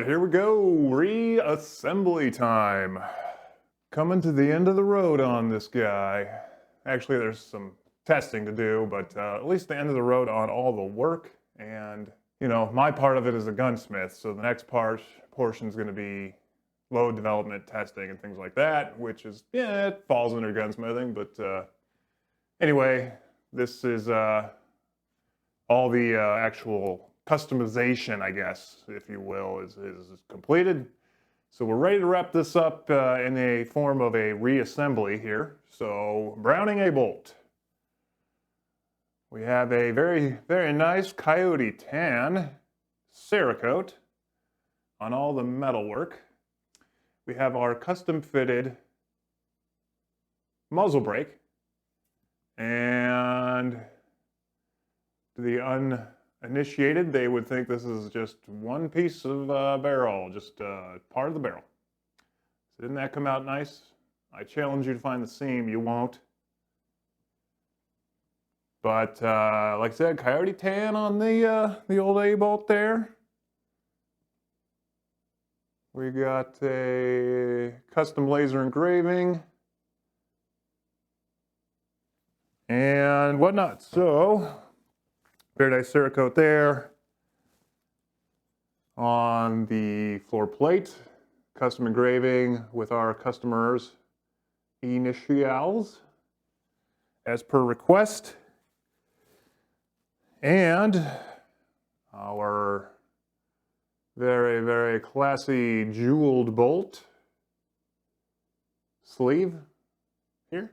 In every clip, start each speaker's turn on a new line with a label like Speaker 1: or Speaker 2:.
Speaker 1: right, here we go. Reassembly time. Coming to the end of the road on this guy. Actually, there's some testing to do, but at least the end of the road on all the work. And, you know, my part of it is a gunsmith, so the next portion is going to be load development, testing, and things like that, which is, yeah, it falls under gunsmithing, but anyway, this is all the actual customization, I guess, if you will, is completed. So we're ready to wrap this up in a form of a reassembly here. So browning a bolt. We have a very, very nice coyote tan Cerakote on all the metalwork. We have our custom fitted muzzle brake, and the uninitiated, they would think this is just one piece of barrel, just part of the barrel. So didn't that come out nice? I challenge you to find the seam. You won't. But like I said, coyote tan on the old A-bolt there. We got a custom laser engraving and whatnot. So, very nice Cerakote there on the floor plate. Custom engraving with our customers' initials as per request. And our very, very classy jeweled bolt sleeve here.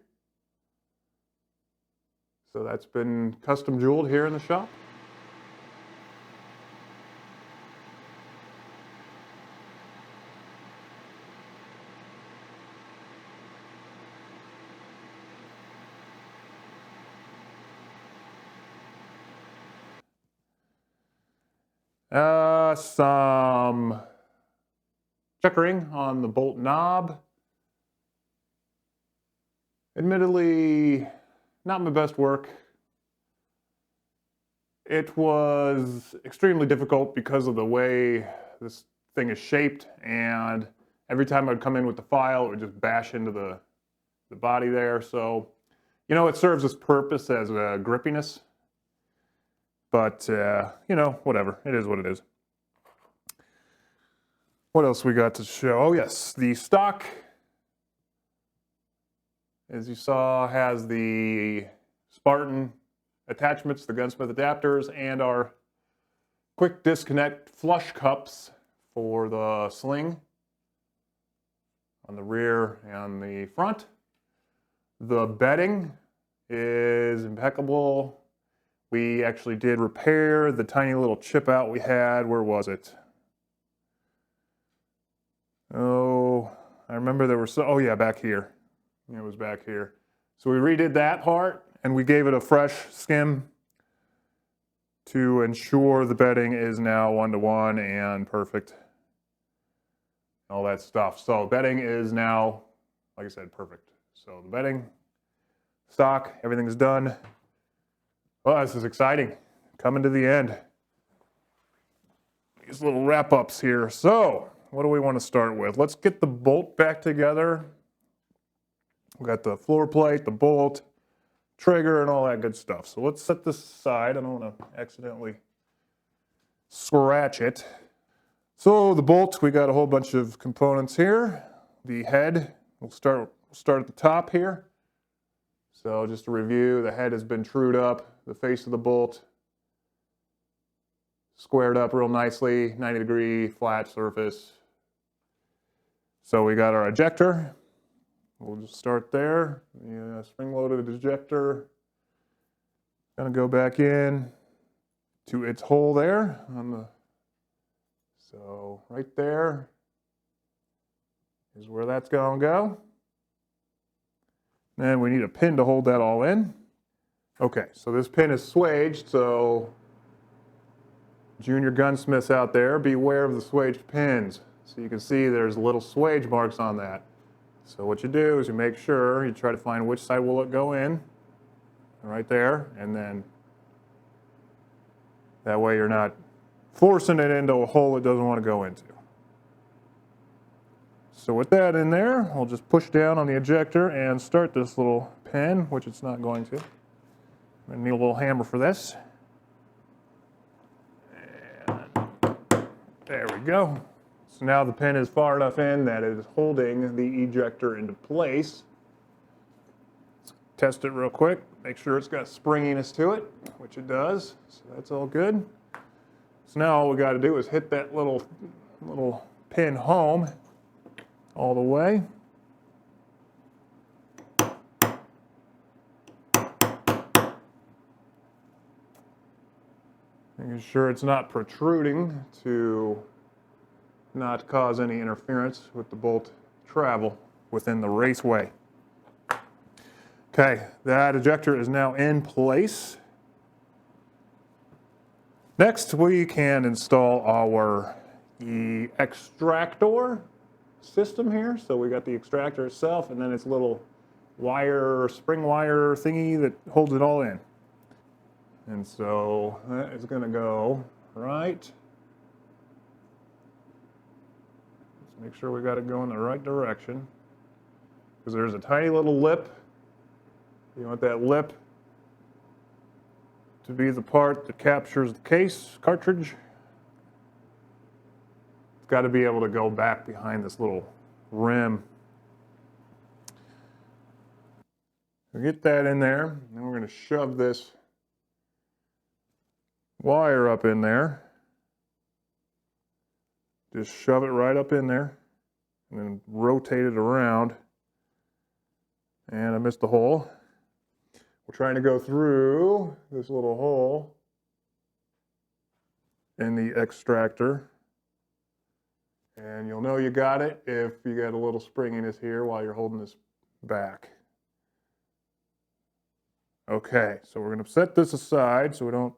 Speaker 1: So that's been custom jeweled here in the shop. Some checkering on the bolt knob. Admittedly, not my best work. It was extremely difficult because of the way this thing is shaped, and every time I'd come in with the file, it would just bash into the body there. So, you know, it serves its purpose as a grippiness. But, you know, whatever. It is what it is. What else we got to show? Oh, yes. The stock, as you saw, has the Spartan attachments, the gunsmith adapters, and our quick disconnect flush cups for the sling on the rear and the front. The bedding is impeccable. We actually did repair the tiny little chip out we had. Where was it? Oh, I remember there was, oh yeah, back here. It was back here. So we redid that part and we gave it a fresh skim to ensure the bedding is now 1-to-1 and perfect. All that stuff. So bedding is now, like I said, perfect. So the bedding, stock, everything's done. Well, this is exciting. Coming to the end. These little wrap-ups here. So, what do we want to start with? Let's get the bolt back together. We've got the floor plate, the bolt, trigger, and all that good stuff. So let's set this aside. I don't want to accidentally scratch it. So the bolt, we got a whole bunch of components here. The head, we'll start at the top here. So just to review, the head has been trued up. The face of the bolt squared up real nicely, 90-degree flat surface. So we got our ejector. We'll just start there. The spring-loaded ejector. Gonna go back in to its hole there on the. So right there is where that's gonna go. And we need a pin to hold that all in. Okay, so this pin is swaged, so junior gunsmiths out there, beware of the swaged pins. So you can see there's little swage marks on that. So what you do is you make sure you try to find which side will it go in, right there, and then that way you're not forcing it into a hole it doesn't want to go into. so with that in there, I'll just push down on the ejector and start this little pin, which it's not going to. I'm going to need a little hammer for this. And there we go. So now the pin is far enough in that it is holding the ejector into place. Let's test it real quick. Make sure it's got springiness to it, which it does. So that's all good. So now all we got to do is hit that little pin home all the way. Making sure it's not protruding to not cause any interference with the bolt travel within the raceway. Okay, that ejector is now in place. Next, we can install our extractor system here. So we got the extractor itself and then its little wire, spring wire thingy that holds it all in. And so that is going to go right. Let's make sure we got it going the right direction. Because there's a tiny little lip. You want that lip to be the part that captures the case cartridge. It's got to be able to go back behind this little rim. So get that in there. Then we're going to shove this wire up in there. Just shove it right up in there and then rotate it around. And I missed the hole. We're trying to go through this little hole in the extractor. And you'll know you got it if you got a little springiness here while you're holding this back. Okay, so we're going to set this aside so we don't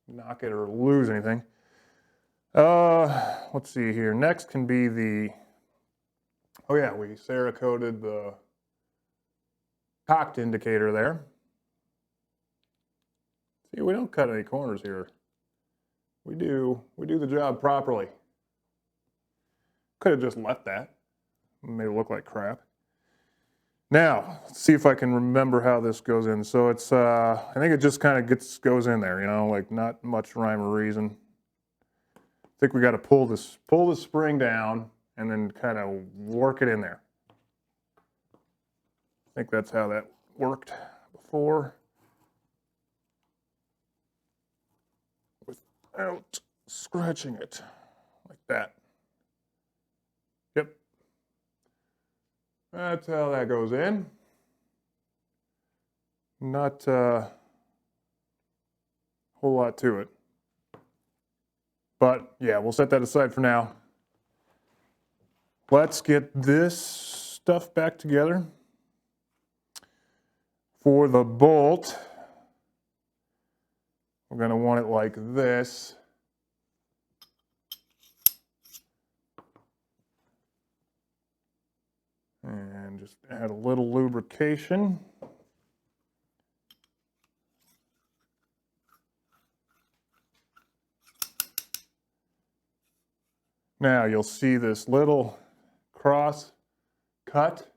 Speaker 1: knock it or lose anything. Let's see here. Next can be the, oh yeah, we Cerakoted the cocked indicator there. See, we don't cut any corners here. We do the job properly. Could have just left that. Made it look like crap. Now, let's see if I can remember how this goes in. So it's, I think it just kind of goes in there, you know, like not much rhyme or reason. I think we got to pull this spring down and then kind of work it in there. I think that's how that worked before. Without scratching it like that. Yep. That's how that goes in. Not a whole lot to it. But yeah, we'll set that aside for now. Let's get this stuff back together. For the bolt, we're going to want it like this. And just add a little lubrication. Now you'll see this little cross cut.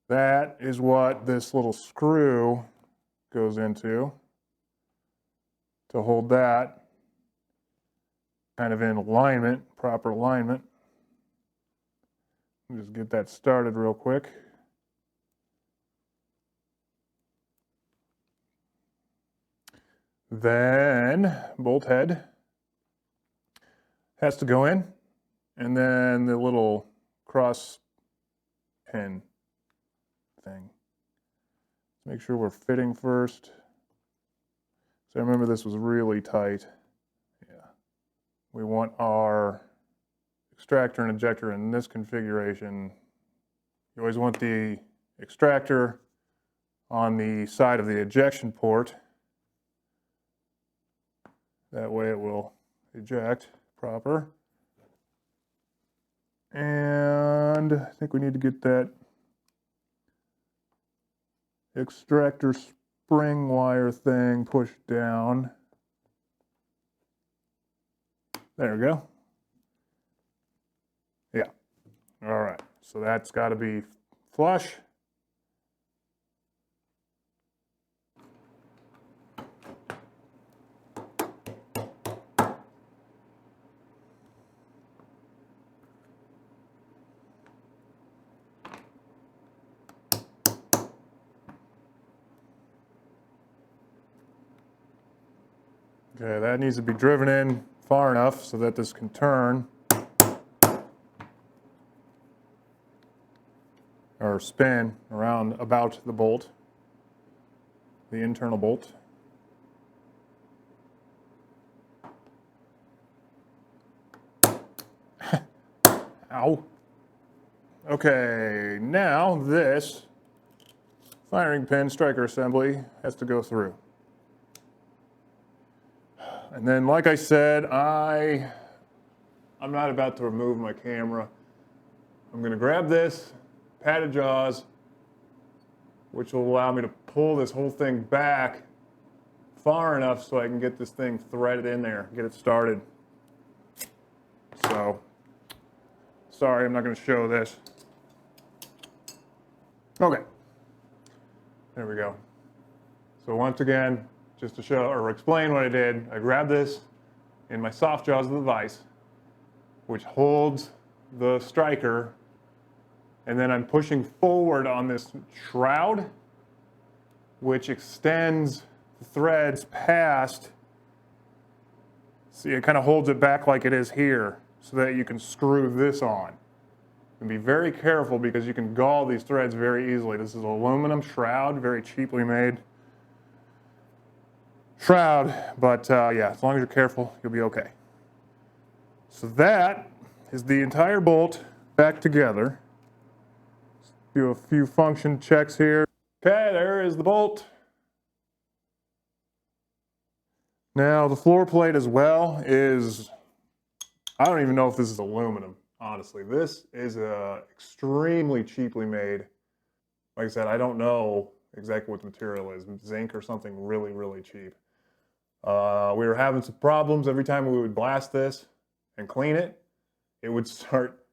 Speaker 1: That is what this little screw goes into to hold that kind of in alignment, proper alignment. Just get that started real quick. Then bolt head has to go in, and then the little cross pin thing. Make sure we're fitting first. So I remember this was really tight. Yeah. We want our extractor and ejector in this configuration. You always want the extractor on the side of the ejection port. That way it will eject proper. And I think we need to get that extractor spring wire thing pushed down. There we go. Yeah, All right, so that's got to be flush. Okay, that needs to be driven in far enough so that this can turn or spin around about the bolt, the internal bolt. Ow. Okay, now this firing pin striker assembly has to go through. And then, like I said, I'm not about to remove my camera. I'm going to grab this padded jaws, which will allow me to pull this whole thing back far enough so I can get this thing threaded in there, get it started. So, sorry, I'm not going to show this. Okay, there we go. So once again, just to show or explain what I did, I grabbed this in my soft jaws of the vise, which holds the striker, and then I'm pushing forward on this shroud, which extends the threads past. See, it kind of holds it back like it is here, so that you can screw this on. And be very careful because you can gall these threads very easily. This is an aluminum shroud, very cheaply made shroud, but yeah, as long as you're careful, you'll be okay. So that is the entire bolt back together. Do a few function checks here. Okay, there is the bolt. Now the floor plate as well is, I don't even know if this is aluminum, honestly. This is extremely cheaply made. Like I said, I don't know exactly what the material is, zinc or something really, really cheap. We were having some problems every time we would blast this and clean it. It would start,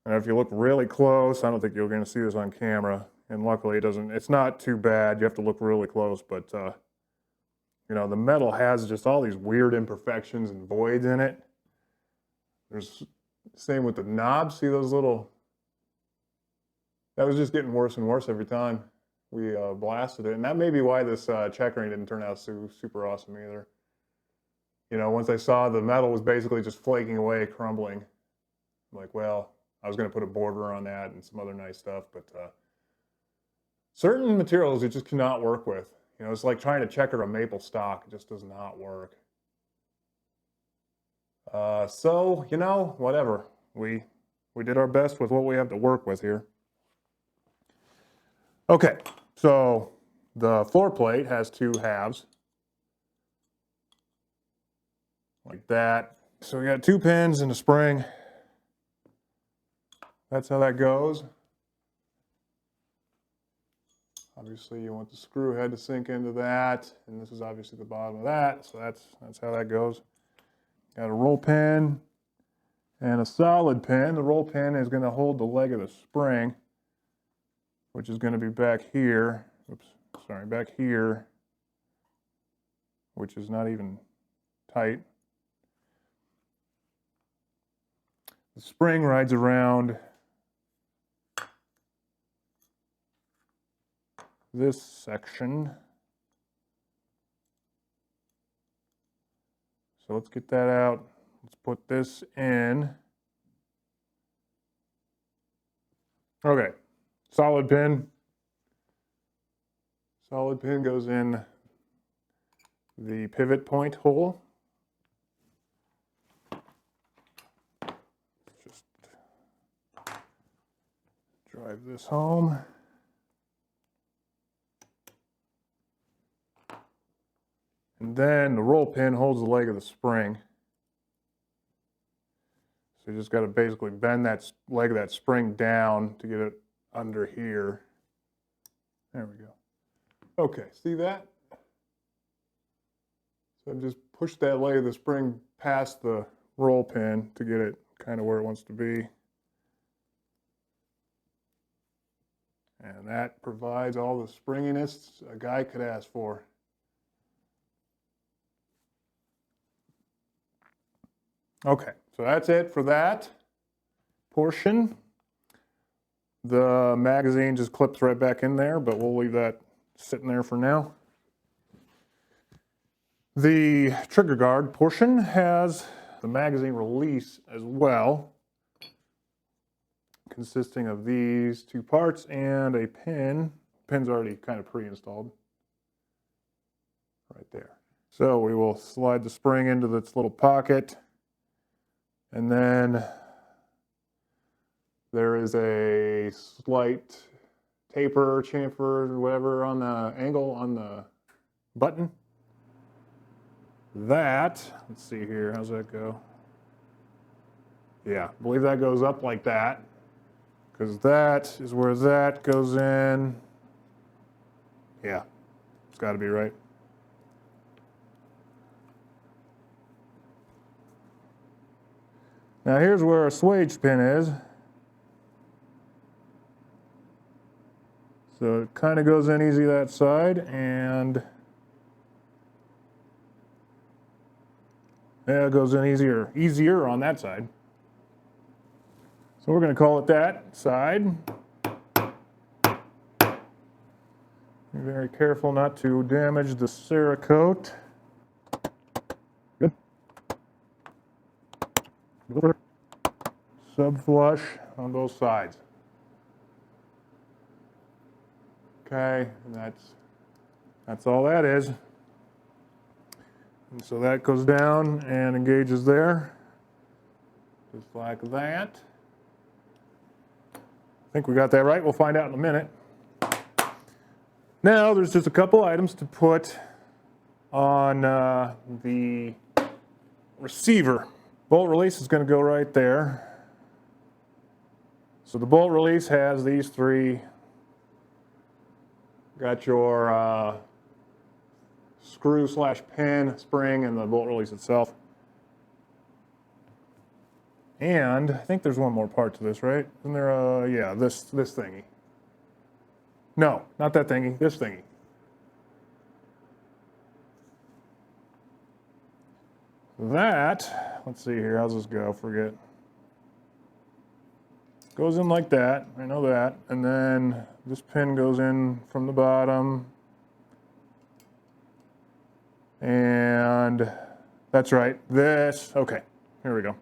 Speaker 1: and if you look really close, I don't think you're going to see this on camera, and luckily it's not too bad. You have to look really close, but you know, the metal has just all these weird imperfections and voids in it. There's same with the knobs. See those little, that was just getting worse and worse every time we blasted it, and that may be why this checkering didn't turn out super awesome either. You know, once I saw the metal was basically just flaking away, crumbling, I'm like, well, I was going to put a border on that and some other nice stuff, but certain materials you just cannot work with. You know, it's like trying to checker a maple stock. It just does not work. So, you know, whatever. We did our best with what we have to work with here. Okay, so the floor plate has two halves. Like that. So we got two pins and a spring. That's how that goes. Obviously you want the screw head to sink into that, and this is obviously the bottom of that, so that's how that goes. Got a roll pin and a solid pin. The roll pin is going to hold the leg of the spring, which is going to be back here. Oops, sorry, back here, which is not even tight. The spring rides around this section. So let's get that out. Let's put this in. Okay, solid pin. Solid pin goes in the pivot point hole. Just drive this home. And then the roll pin holds the leg of the spring. So you just got to basically bend that leg of that spring down to get it under here. There we go. Okay, see that? So I've just pushed that leg of the spring past the roll pin to get it kind of where it wants to be. And that provides all the springiness a guy could ask for. Okay, so that's it for that portion. The magazine just clips right back in there, but we'll leave that sitting there for now. The trigger guard portion has the magazine release as well, consisting of these two parts and a pin. Pin's already kind of pre-installed right there. So we will slide the spring into this little pocket, and then there is a slight taper, chamfer, whatever on the angle on the button. That, let's see here, how's that go? Yeah, I believe that goes up like that, because that is where that goes in. Yeah, it's got to be right. Now here's where a swage pin is. So it kind of goes in easy that side, and yeah, it goes in easier on that side. So we're going to call it that side. Be very careful not to damage the Cerakote. Good. Subflush on both sides. Okay, and that's all that is. And so that goes down and engages there, just like that. I think we got that right. We'll find out in a minute. Now there's just a couple items to put on the receiver. Bolt release is going to go right there. So the bolt release has these three. Got your screw / pin, spring, and the bolt release itself. And I think there's one more part to this, right? Isn't there yeah, this thingy. No, not that thingy, this thingy. That, let's see here, how's this go? Forget. Goes in like that, I know that, and then this pin goes in from the bottom, and that's right, this, okay, here we go.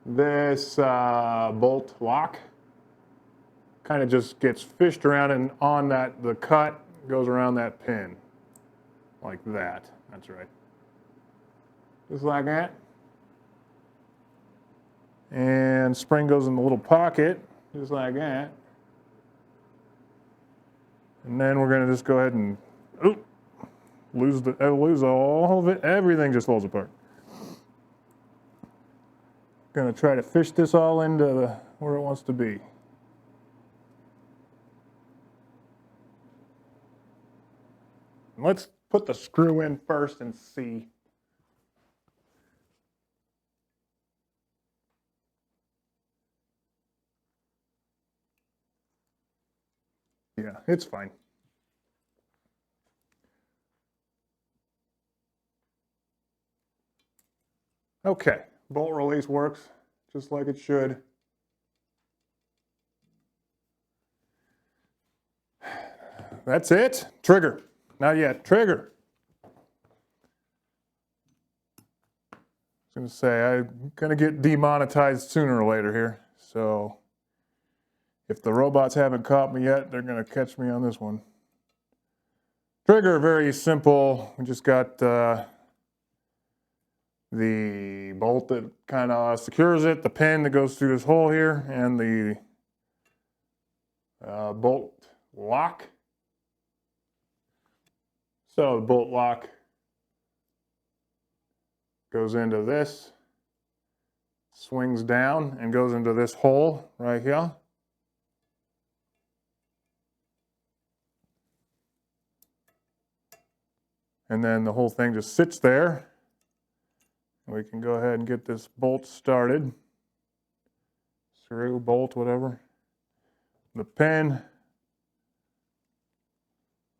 Speaker 1: This bolt lock kind of just gets fished around, and on that, the cut goes around that pin, like that, that's right. Just like that. And spring goes in the little pocket, just like that. And then we're going to just go ahead and lose all of it. Everything just falls apart. Going to try to fish this all into where it wants to be. Let's put the screw in first and see. Yeah, it's fine. Okay, bolt release works just like it should. That's it. Trigger. Not yet. Trigger. I was going to say, I'm going to get demonetized sooner or later here. So if the robots haven't caught me yet, they're going to catch me on this one. Trigger, very simple. We just got the bolt that kind of secures it, the pin that goes through this hole here, and the bolt lock. So the bolt lock goes into this, swings down, and goes into this hole right here. And then the whole thing just sits there. We can go ahead and get this bolt started. Screw, bolt, whatever. The pin,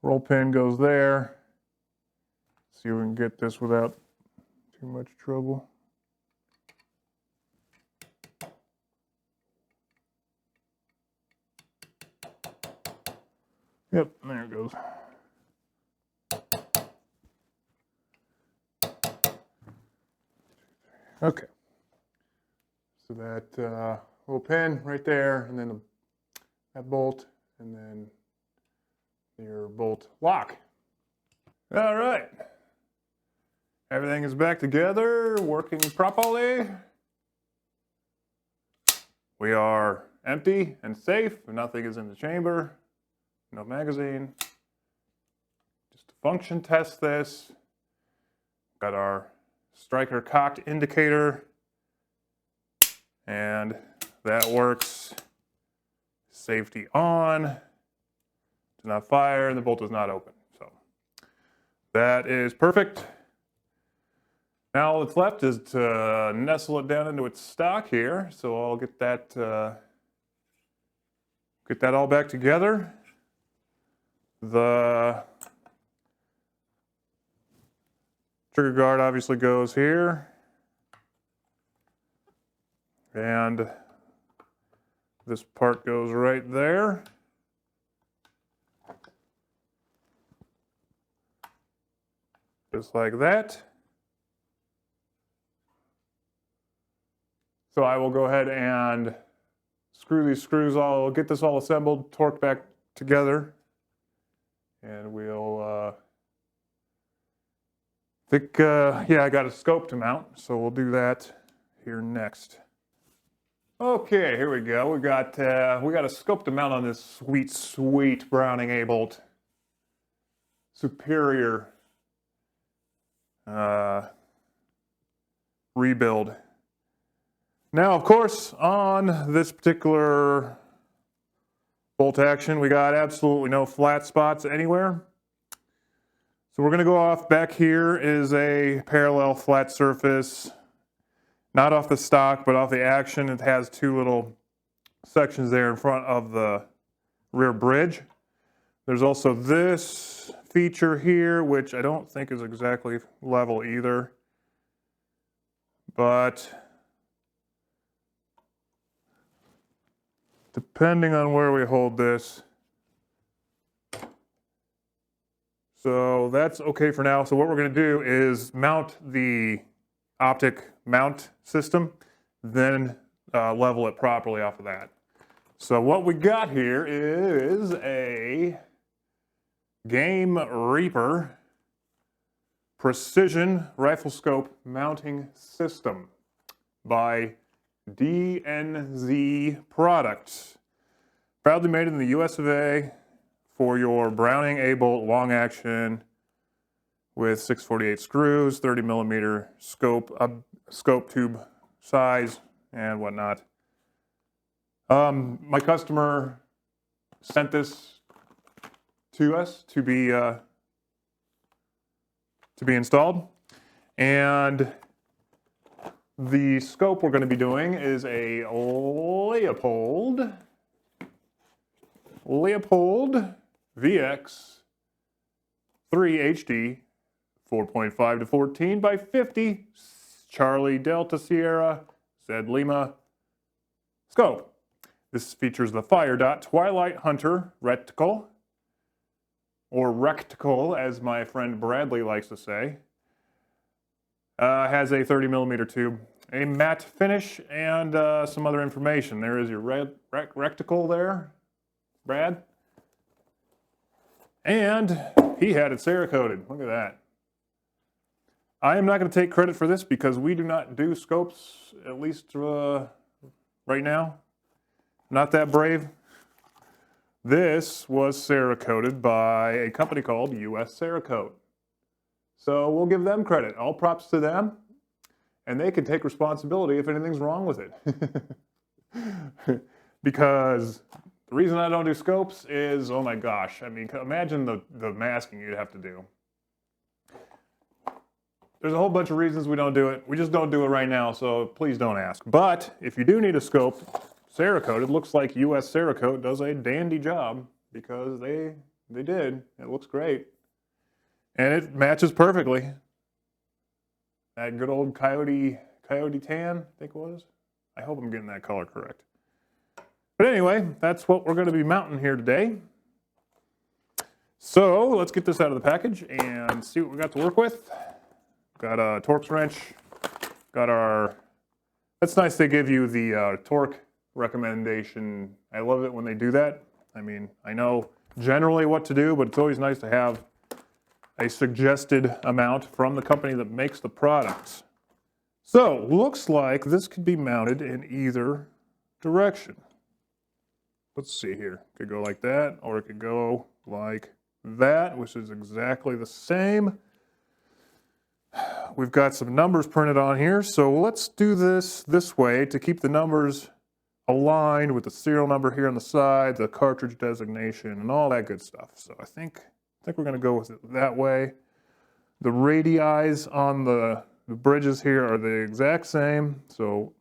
Speaker 1: roll pin goes there. See if we can get this without too much trouble. Yep, there it goes. Okay. So that little pin right there, and then that bolt, and then your bolt lock. All right. Everything is back together, working properly. We are empty and safe. Nothing is in the chamber. No magazine. Just to function test this. Got our striker cocked indicator. And that works. Safety on. Does not fire, and the bolt is not open. So that is perfect. Now all that's left is to nestle it down into its stock here. So I'll get that all back together. The trigger guard obviously goes here. And this part goes right there. Just like that. So I will go ahead and screw these screws all, get this all assembled, torque back together. And we'll, yeah, I got a scope to mount, so we'll do that here next. Okay, here we go. We got a scope to mount on this sweet, sweet Browning A-bolt. Superior rebuild. Now, of course, on this particular bolt action, we got absolutely no flat spots anywhere. So we're going to go off. Back here is a parallel flat surface. Not off the stock, but off the action. It has two little sections there in front of the rear bridge. There's also this feature here, which I don't think is exactly level either. But depending on where we hold this. So that's okay for now. So what we're going to do is mount the optic mount system, then level it properly off of that. So what we got here is a Game Reaper precision rifle scope mounting system by DNZ Products. Proudly made in the US of A for your Browning A-bolt long action with 648 screws, 30 millimeter scope tube size, and whatnot. My customer sent this to us to be installed, and the scope we're going to be doing is a Leopold VX 3 HD 4.5 to 14 by 50 Charlie Delta Sierra Z Lima scope. This features the FireDot Twilight Hunter reticle, or recticle as my friend Bradley likes to say. Has a 30 millimeter tube, a matte finish, and some other information. There is your reticle there, Brad. And he had it Cerakoted. Look at that. I am not going to take credit for this because we do not do scopes, at least right now. Not that brave. This was Cerakoted by a company called US Cerakote. So we'll give them credit. All props to them. And they can take responsibility if anything's wrong with it. Because the reason I don't do scopes is, oh my gosh, I mean, imagine the masking you'd have to do. There's a whole bunch of reasons we don't do it. We just don't do it right now, so please don't ask. But if you do need a scope Cerakote. It looks like US Cerakote does a dandy job because they did. It looks great. And it matches perfectly. That good old coyote tan, I think it was. I hope I'm getting that color correct. But anyway, that's what we're going to be mounting here today. So let's get this out of the package and see what we got to work with. Got a Torx wrench. Got our... That's nice they give you the torque recommendation. I love it when they do that. I mean, I know generally what to do, but it's always nice to have a suggested amount from the company that makes the products. So, looks like this could be mounted in either direction. Let's see here. It could go like that, or it could go like that, which is exactly the same. We've got some numbers printed on here, so let's do this way to keep the numbers aligned with the serial number here on the side, the cartridge designation, and all that good stuff. So I think we're going to go with it that way. The radii on the bridges here are the exact same. So,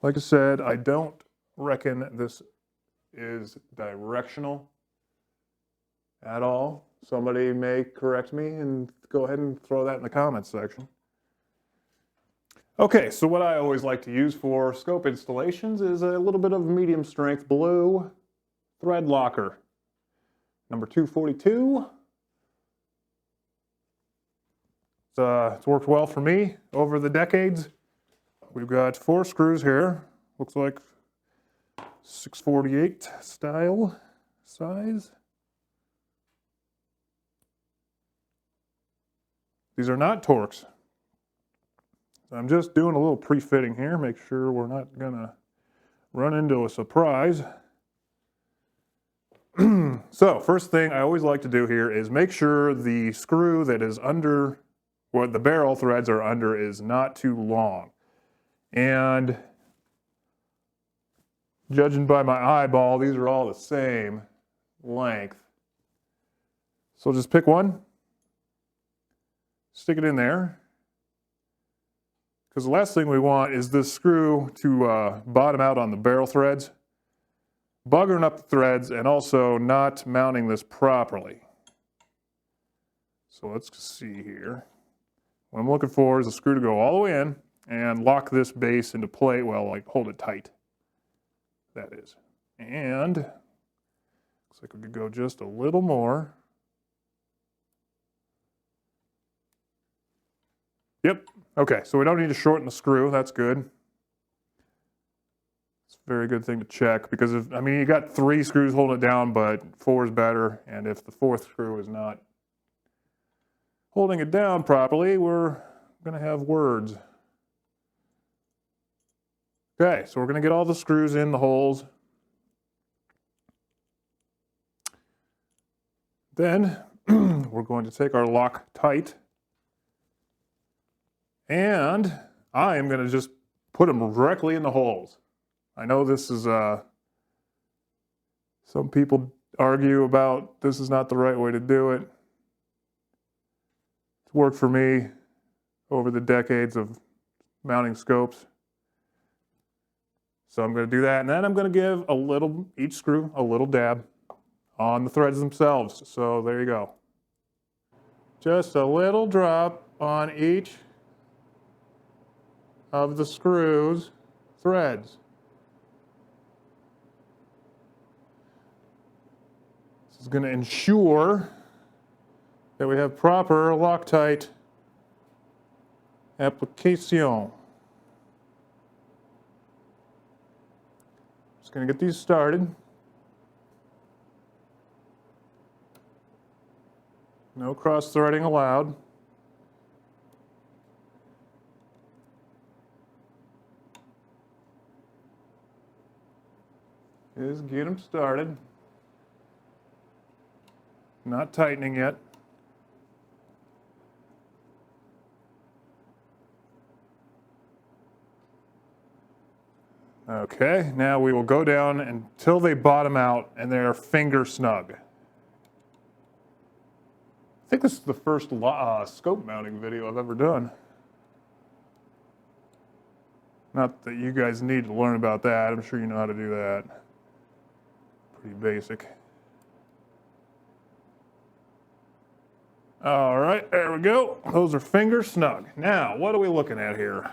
Speaker 1: like I said, I don't reckon this is directional at all. Somebody may correct me and go ahead and throw that in the comments section. Okay, so what I always like to use for scope installations is a little bit of medium strength blue thread locker. Number 242. It's worked well for me over the decades. We've got 4 screws here. Looks like 648 style size. These are not Torx. I'm just doing a little pre-fitting here, make sure we're not gonna run into a surprise. So, first thing I always like to do here is make sure the screw that is under, what the barrel threads are under, is not too long. And judging by my eyeball, these are all the same length. So just pick one, stick it in there. Because the last thing we want is this screw to bottom out on the barrel threads, buggering up the threads, and also not mounting this properly. So let's see here. What I'm looking for is a screw to go all the way in and lock this base into place, well, like hold it tight. That is. And looks like we could go just a little more. Yep. Okay, so we don't need to shorten the screw. That's good. It's a very good thing to check because if, I mean, you got 3 screws holding it down, but 4 is better. And if the 4th screw is not holding it down properly, we're going to have words. Okay, so we're going to get all the screws in the holes. Then we're going to take our Loctite. And I am going to just put them directly in the holes. I know this is, some people argue about this is not the right way to do it. It's worked for me over the decades of mounting scopes. So I'm going to do that, and then I'm going to give a little, each screw, a little dab on the threads themselves. So there you go. Just a little drop on each of the screws threads. This is going to ensure that we have proper Loctite application. Just going to get these started. No cross threading allowed. Just get them started. Not tightening yet. Okay, now we will go down until they bottom out and they're finger snug. I think this is the first scope mounting video I've ever done. Not that you guys need to learn about that. I'm sure you know how to do that. Pretty basic. All right, there we go. Those are finger snug. Now, what are we looking at here?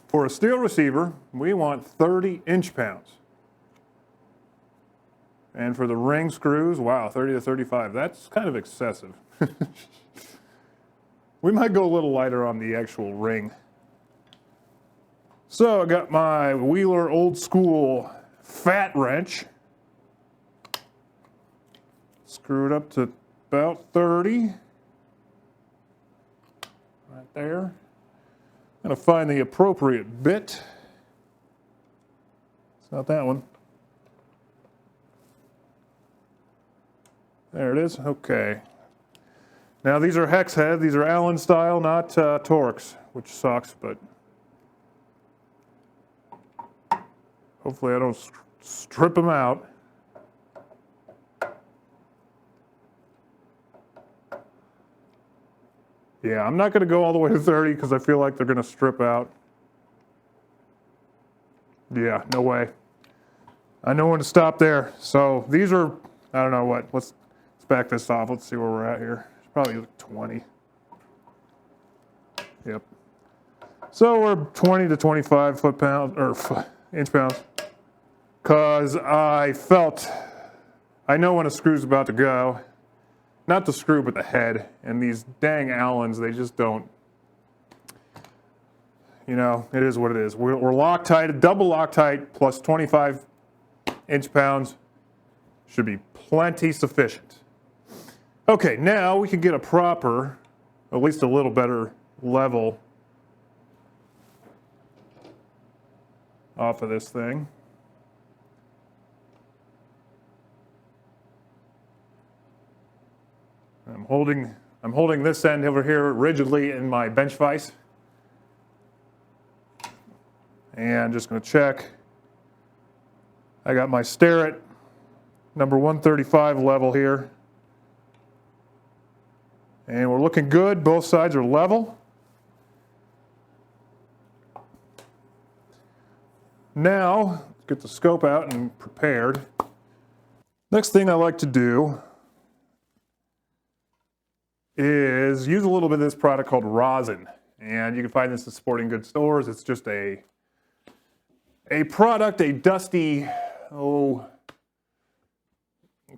Speaker 1: For a steel receiver, we want 30 inch-pounds. And for the ring screws, wow, 30 to 35. That's kind of excessive. We might go a little lighter on the actual ring. So I got my Wheeler old school fat wrench. Screw it up to about 30. Right there. I'm going to find the appropriate bit. It's not that one. There it is. Okay. Now these are hex head. These are Allen style, not Torx, which sucks, but hopefully I don't strip them out. Yeah, I'm not going to go all the way to 30 because I feel like they're going to strip out. Yeah, no way. I know when to stop there. So these are, I don't know what, let's back this off. Let's see where we're at here. It's probably like 20. Yep. So we're 20 to 25 foot-pounds, or inch-pounds. Because I know when a screw's about to go. Not the screw, but the head. And these dang Allens, they just don't, you know, it is what it is. We're Loctite, double Loctite plus 25 inch-pounds should be plenty sufficient. Okay, now we can get a proper, at least a little better level off of this thing. I'm holding this end over here rigidly in my bench vise. And just going to check. I got my Starrett number 135 level here. And we're looking good. Both sides are level. Now, let's get the scope out and prepared. Next thing I like to do is use a little bit of this product called rosin. And you can find this at sporting goods stores. It's just a product, a dusty,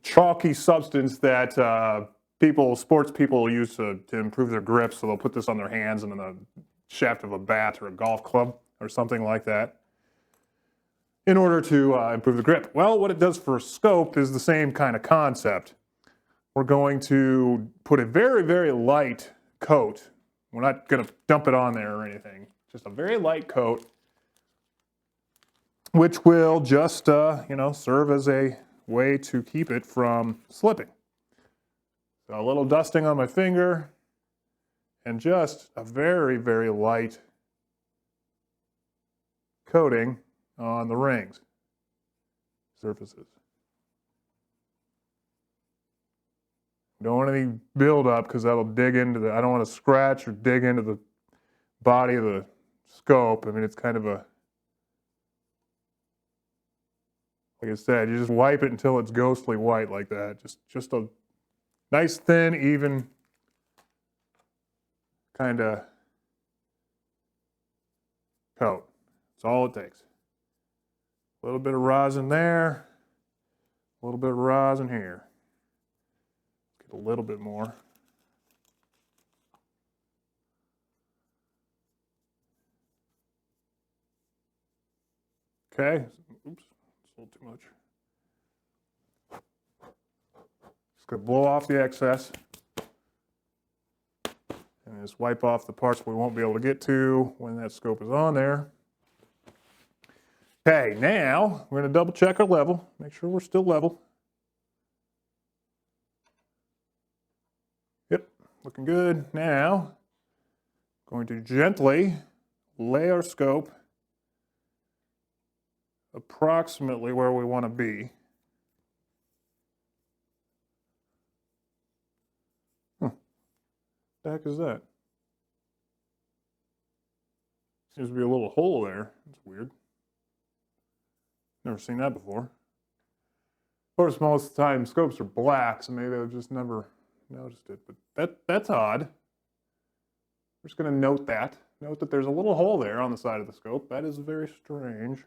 Speaker 1: chalky substance that sports people use to improve their grip. So they'll put this on their hands and in the shaft of a bat or a golf club or something like that in order to improve the grip. Well, what it does for a scope is the same kind of concept. We're going to put a very, very light coat. We're not going to dump it on there or anything. Just a very light coat, which will just, serve as a way to keep it from slipping. So a little dusting on my finger, and just a very, very light coating on the rings, surfaces. Don't want any buildup because that'll dig into I don't want to scratch or dig into the body of the scope. I mean, it's kind of like I said, you just wipe it until it's ghostly white like that. Just a nice, thin, even kind of coat. That's all it takes. A little bit of rosin there, a little bit of rosin here. Get a little bit more. Okay, oops, it's a little too much. Just gonna blow off the excess and just wipe off the parts we won't be able to get to when that scope is on there. Okay, now we're going to double check our level, make sure we're still level. Yep, looking good. Now, going to gently lay our scope approximately where we want to be. The heck is that? Seems to be a little hole there. That's weird. Never seen that before. Of course, most of the time scopes are black, so maybe I've just never noticed it. But that's odd. We're just going to note that. Note that there's a little hole there on the side of the scope. That is very strange.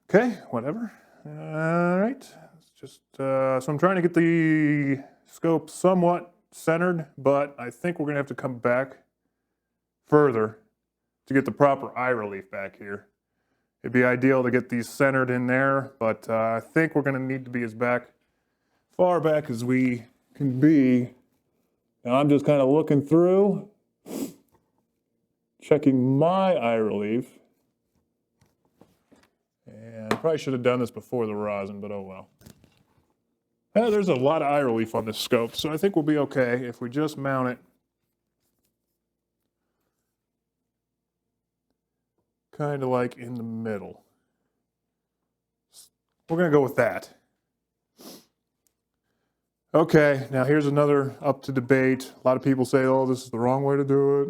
Speaker 1: Okay, whatever. All right. It's just so I'm trying to get the scope somewhat centered, but I think we're going to have to come back further to get the proper eye relief back here. It'd be ideal to get these centered in there, but I think we're going to need to be as far back as we can be. Now I'm just kind of looking through, checking my eye relief. And I probably should have done this before the rosin, but oh well. There's a lot of eye relief on this scope, so I think we'll be okay if we just mount it kind of like in the middle. We're going to go with that. Okay, now here's another up to debate. A lot of people say, oh, this is the wrong way to do it.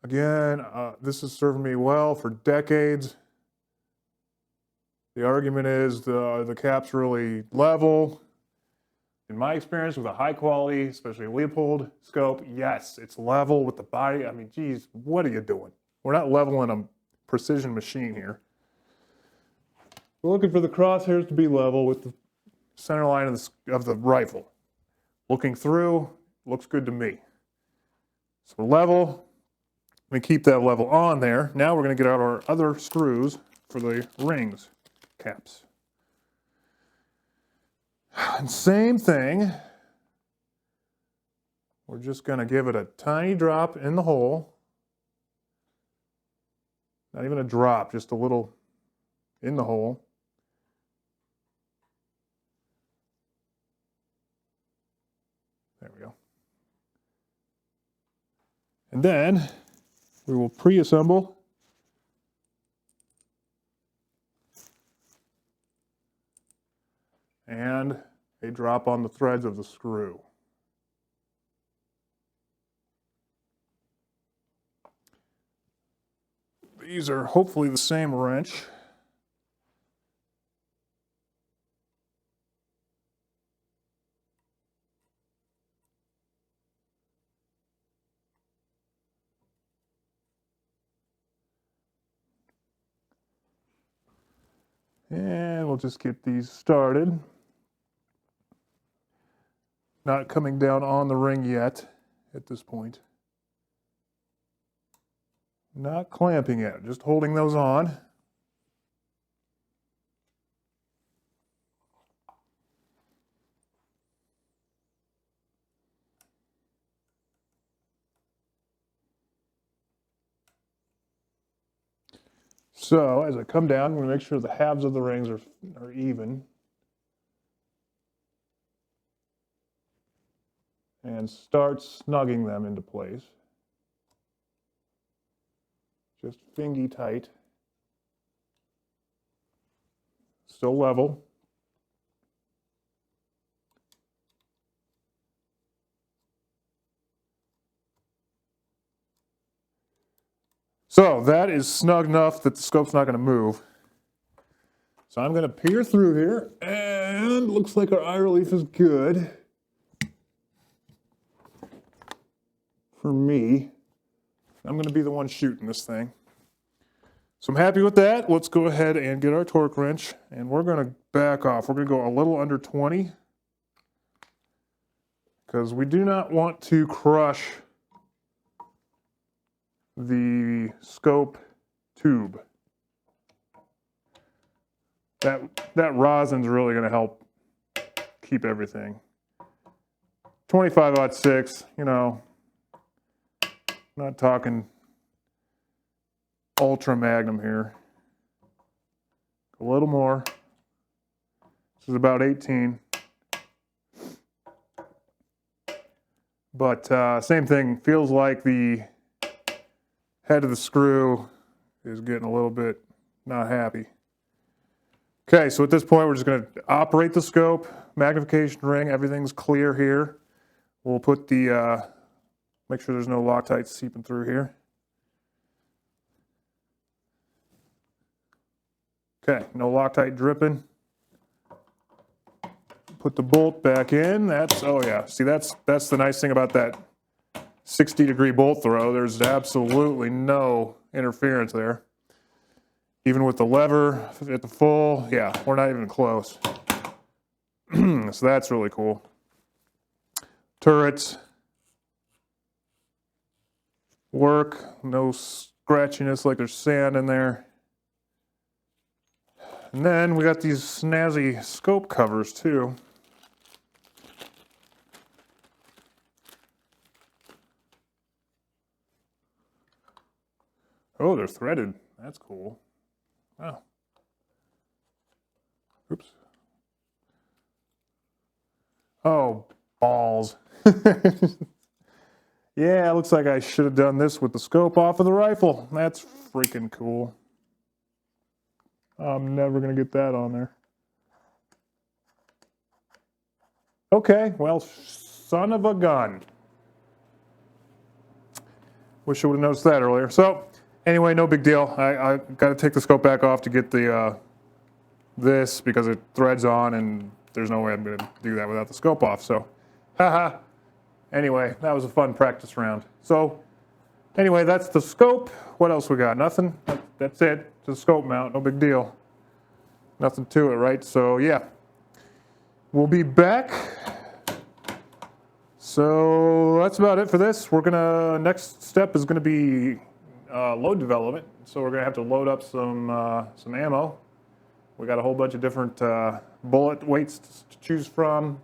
Speaker 1: Again, this has served me well for decades. The argument is the cap's really level. In my experience with a high quality, especially Leopold scope, yes, it's level with the body. I mean, geez, what are you doing? We're not leveling a precision machine here. We're looking for the crosshairs to be level with the center line of the rifle. Looking through, looks good to me. So we're level. We keep that level on there. Now we're going to get out our other screws for the rings caps. And same thing. We're just going to give it a tiny drop in the hole. Not even a drop, just a little in the hole. There we go. And then we will pre-assemble and a drop on the threads of the screw. These are hopefully the same wrench. And we'll just get these started. Not coming down on the ring yet at this point. Not clamping yet, just holding those on. So as I come down, I'm going to make sure the halves of the rings are even. And start snugging them into place. Just fingy tight. Still level. So that is snug enough that the scope's not going to move. So I'm going to peer through here, and looks like our eye relief is good. For me, I'm going to be the one shooting this thing. So I'm happy with that. Let's go ahead and get our torque wrench, and we're going to back off. We're going to go a little under 20 because we do not want to crush the scope tube. That rosin's really going to help keep everything. 25-06, you know, I'm not talking ultra magnum here. A little more. This is about 18. But same thing, feels like the head of the screw is getting a little bit not happy. Okay, so at this point we're just going to operate the scope, magnification ring, everything's clear here. We'll put the, make sure there's no Loctite seeping through here. Okay, no Loctite dripping. Put the bolt back in. That's, oh yeah, see that's the nice thing about that 60-degree bolt throw. There's absolutely no interference there. Even with the lever at the full, yeah, we're not even close. So that's really cool. Turrets work, no scratchiness like there's sand in there. And then we got these snazzy scope covers too. Oh, they're threaded. That's cool. Oh. Oops. Oh, balls. Yeah, it looks like I should have done this with the scope off of the rifle. That's freaking cool. I'm never going to get that on there. Okay, well, son of a gun. Wish I would have noticed that earlier. So, anyway, no big deal. I got to take the scope back off to get the this because it threads on and there's no way I'm going to do that without the scope off. So, haha. Anyway, that was a fun practice round. So, anyway, that's the scope. What else we got? Nothing? That's it. Just a scope mount. No big deal. Nothing to it, right? So, yeah. We'll be back. So, that's about it for this. We're going to, next step is going to be load development. So, we're going to have to load up some ammo. We got a whole bunch of different bullet weights to choose from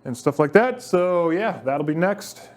Speaker 1: and stuff like that. So yeah, that'll be next.